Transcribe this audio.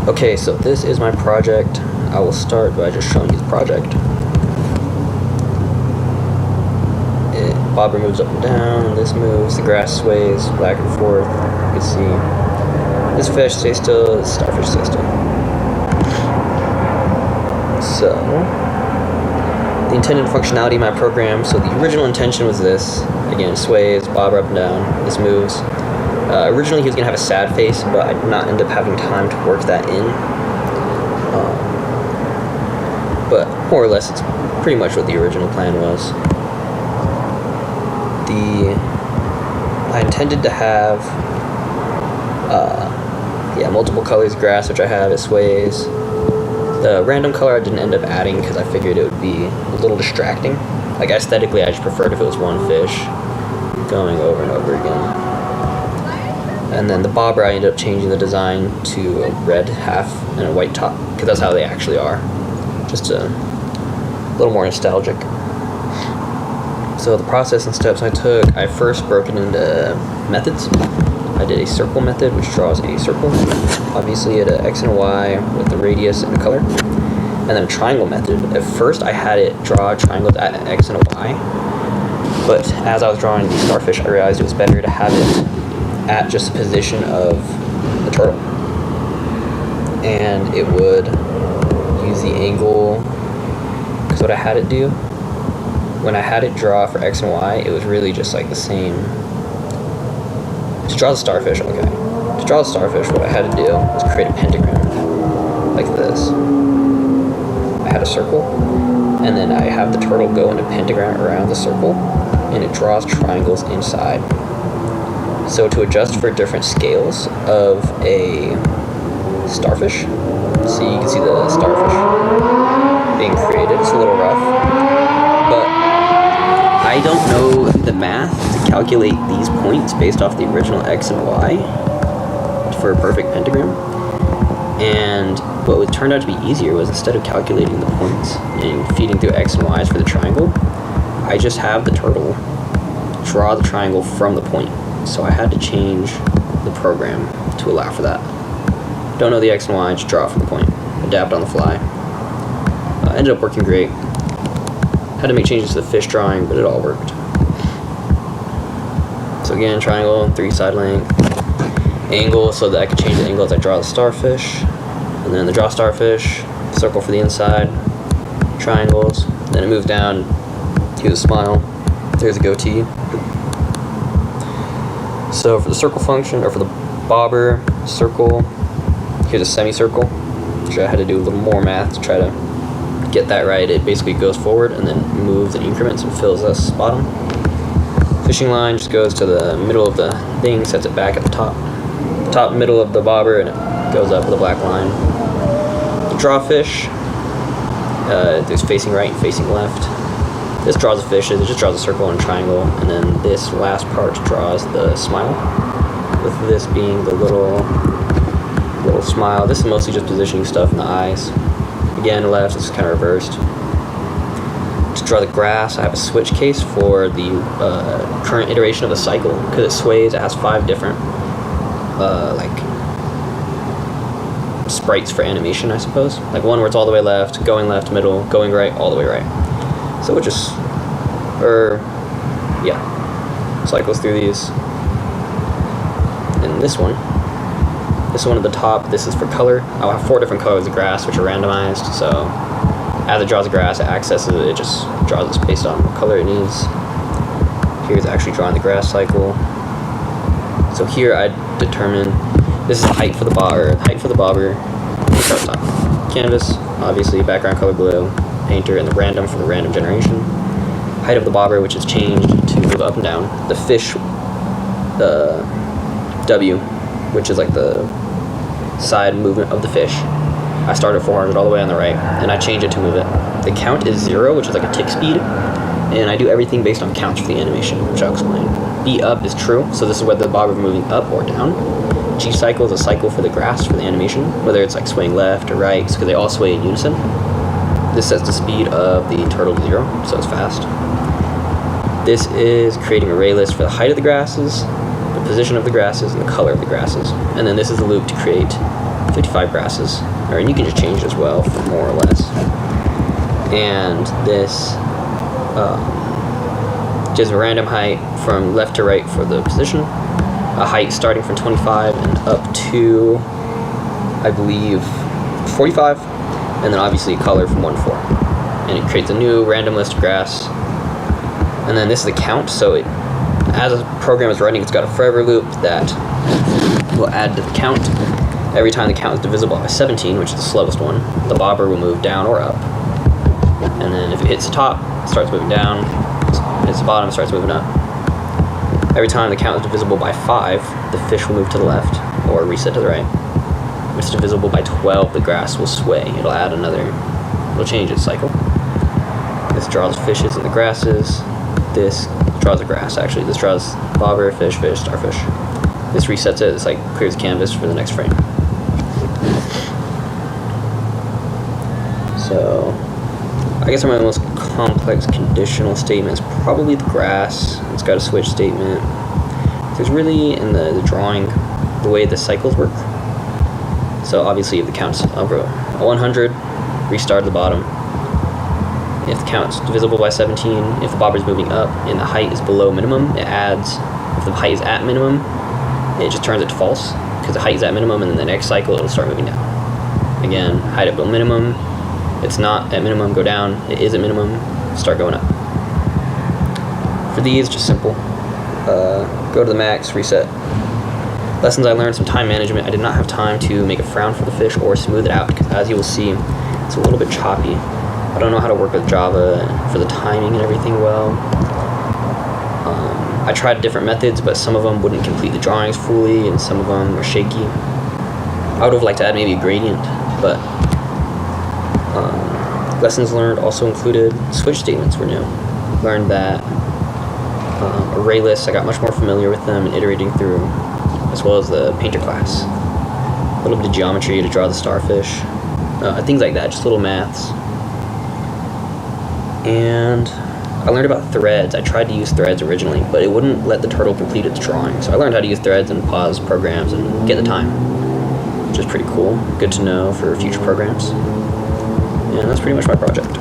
Okay, so this is my project. I will start by just showing you the project. Bobber moves up and down, this moves, the grass sways back and forth. You can see this fish stays still, this starfish stays still. So, the intended functionality of my program, so the original intention was this. Again, it sways, bobber up and down, this moves. Originally he was going to have a sad face, but I did not end up having time to work that in. But more or less, it's pretty much what the original plan was. I intended to have multiple colors grass, which I have, it sways. The random color I didn't end up adding because I figured it would be a little distracting. Like aesthetically, I just preferred if it was one fish going over and over again. And then the bobber, I ended up changing the design to a red half and a white top, because that's how they actually are. Just a little more nostalgic. So the process and steps I took, I first broke it into methods. I did a circle method, which draws a circle, obviously at an X and a Y with the radius and the color. And then a triangle method. At first I had it draw triangles at an X and a Y, but as I was drawing the starfish, I realized it was better to have it at just the position of the turtle. And it would use the angle, because what I had it do, when I had it draw for X and Y, it was really just like the same. To draw the starfish, okay. To draw the starfish, what I had to do was create a pentagram, like this. I had a circle, and then I have the turtle go in a pentagram around the circle, and it draws triangles inside. So to adjust for different scales of a starfish, see, you can see the starfish being created. It's a little rough, but I don't know the math to calculate these points based off the original X and Y for a perfect pentagram. And what turned out to be easier was, instead of calculating the points and feeding through X and Y's for the triangle, I just have the turtle draw the triangle from the point. So I had to change the program to allow for that. Don't know the X and Y, just draw from the point. Adapt on the fly. Ended up working great. Had to make changes to the fish drawing, but it all worked. So again, triangle, 3 side length, angle, so that I could change the angle as I draw the starfish. And then the draw starfish, circle for the inside, triangles. Then it moves down, here's a smile, there's a goatee. So for the circle function, or for the bobber, circle, here's a semicircle, which I had to do a little more math to try to get that right. It basically goes forward and then moves in increments and fills this bottom. Fishing line just goes to the middle of the thing, sets it back at the top middle of the bobber, and it goes up with a black line. The draw fish, there's facing right and facing left. This draws the fishes, it just draws a circle and a triangle, and then this last part draws the smile, with this being the little smile. This is mostly just positioning stuff in the eyes. Again, left, it's kind of reversed. To draw the grass, I have a switch case for the current iteration of the cycle, because it sways. It has 5 different like sprites for animation, I suppose. Like one where it's all the way left, middle, going right, all the way right. So it just, cycles through these. And this one at the top, this is for color. I'll have 4 different colors of grass, which are randomized, so as it draws the grass, it accesses it, it just draws it based on what color it needs. Here's actually drawing the grass cycle. So here I determine, this is the height for the bobber. Canvas, obviously, background color blue, painter, and the random for the random generation. Height of the bobber, which is changed to move up and down. The fish, the W, which is like the side movement of the fish. I start at 400 all the way on the right, and I change it to move it. The count is 0, which is like a tick speed, and I do everything based on counts for the animation, which I'll explain. B up is true, so this is whether the bobber is moving up or down. G cycle is a cycle for the grass for the animation, whether it's like swaying left or right, because they all sway in unison. This sets the speed of the turtle to 0, so it's fast. This is creating an array list for the height of the grasses, the position of the grasses, and the color of the grasses. And then this is the loop to create 55 grasses, and you can just change it as well, for more or less. And this gives a random height from left to right for the position, a height starting from 25 and up to, I believe, 45, and then obviously a color from 1 to 4. And it creates a new random list of grass. And then this is the count, so as a program is running, it's got a forever loop that will add to the count. Every time the count is divisible by 17, which is the slowest one, the bobber will move down or up. And then if it hits the top, it starts moving down. If it hits the bottom, it starts moving up. Every time the count is divisible by 5, the fish will move to the left or reset to the right. If it's divisible by 12, the grass will sway. It'll change its cycle. This draws fishes and the grasses. This draws the grass, actually. This draws bobber, fish, starfish. This resets it. It's like clears the canvas for the next frame. So, I guess one of the most complex conditional statements probably the grass. It's got a switch statement. There's really, in the drawing, the way the cycles work. So obviously if the count's over 100, restart at the bottom. If the count's divisible by 17, if the bobber's moving up and the height is below minimum, it adds. If the height is at minimum, it just turns it to false, because the height is at minimum, and then the next cycle it'll start moving down. Again, height at below minimum, it's not at minimum, go down. It is at minimum, start going up. For these, just simple. Go to the max, reset. Lessons I learned, some time management. I did not have time to make a frown for the fish or smooth it out, because as you will see, it's a little bit choppy. I don't know how to work with Java for the timing and everything well. I tried different methods, but some of them wouldn't complete the drawings fully, and some of them were shaky. I would have liked to add maybe a gradient, but lessons learned also included switch statements were new. Learned that array lists, I got much more familiar with them and iterating through, as well as the painter class. A little bit of geometry to draw the starfish, things like that, just little maths. And I learned about threads. I tried to use threads originally, but it wouldn't let the turtle complete its drawing. So I learned how to use threads and pause programs and get the time, which is pretty cool. Good to know for future programs. And that's pretty much my project.